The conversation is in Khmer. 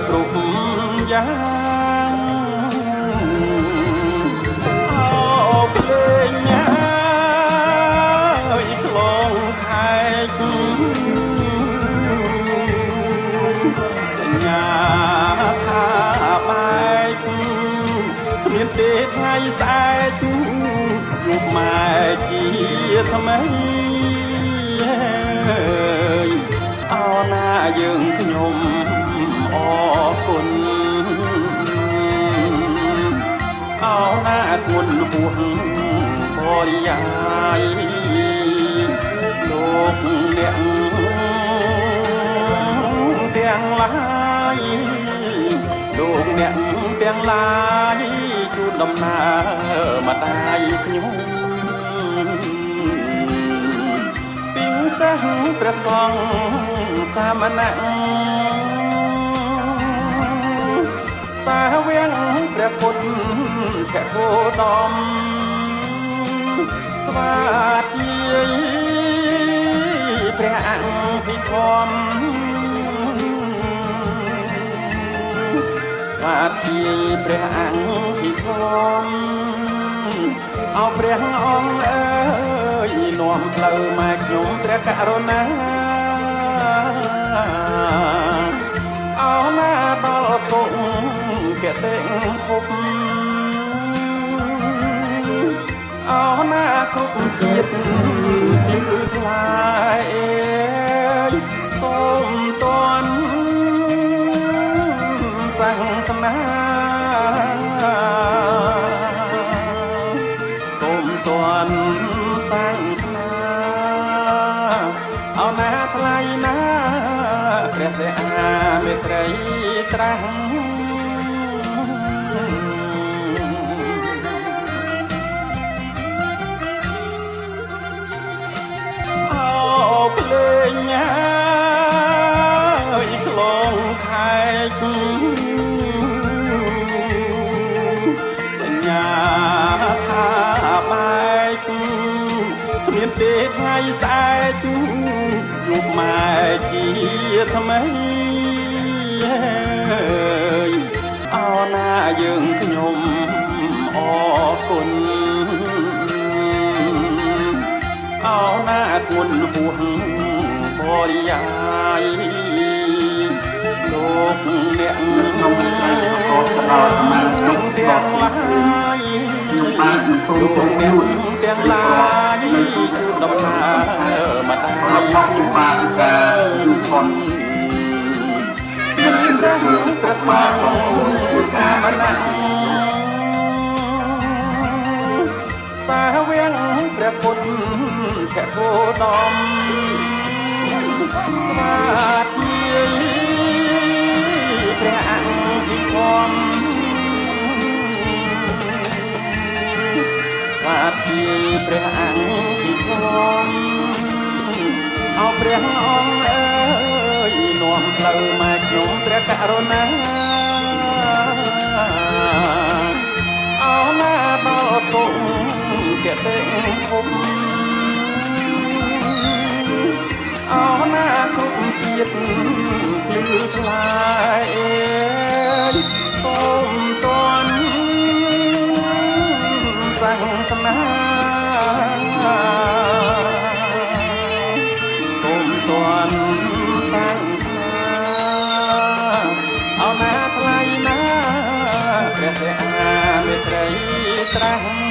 គ្រប់យ៉ាងអោភ្លេងណាអើយខ្លងខែកសញ្ញាថាបែកគ្មានទេថ្ងៃស្អែកជួបម៉ែជាថ្មីអោណាយើងខ្ញុំអរគុណអោណាធ្ងន់ពោះបរិយាយលោកអ្នកទាំងឡាយលោកអ្នកទាំងឡាយជូនដំណើរម្ដាយខ្ញុំពីងសាសព្រះសង្ឃសាមណៈសាវៀងព្រះពុទ្ធខគោតមស្វាធ្យាយព្រះអង្គភិធម្មស្វាធ្យាយព្រះអង្គភិធម្មអោព្រះអង្គអើយនាំផ្លូវម៉ែខ្ញុំព្រះករុណាអោណាដល់សុគតិភពអោណាគ្រប់ជាតិពីថ្លៃសូមតន់សាសនាសូមតន់សាសនាអោណាថ្លៃណាព្រះសិហាមេត្រីត្រាស់ភ្លេងណាអើយខ្លងខែកសញ្ញាថាបែកគ្មានទេថ្ងៃស្អែកជួបម៉ែជាថ្មីអោណាយើងខ្ញុំអរគុណអោណាធ្ងន់ពោះបរិយាយលោកអ្នកក្នុងថ្ងៃខកស្ដោតមកក្នុងទាំងឡាយខ្ញុំបានលោកអ្នកទាំងឡាយជួបដំណើរម្ដាយខ្ញុំបានការជួបផុនពីសាសព្រះសង្ឃសាមណៈសាវៀងព្រះពុទ្ធខគោតមស្វាធ្យាយព្រះអង្គភិធម្មស្វាធ្យាយព្រះអង្គភិធម្មអោព្រះអង្គអើយនាំផ្លូវម៉ែខ្ញុំព្រះករុណាអោណាដល់សុគតិភពអោណាគ្រប់ជាតិភ្លឺថ្លាសូមតន់សាសនាសូមតន់សាសនាអោណាថ្លៃណាព្រះសិហាមេត្រីត្រាស់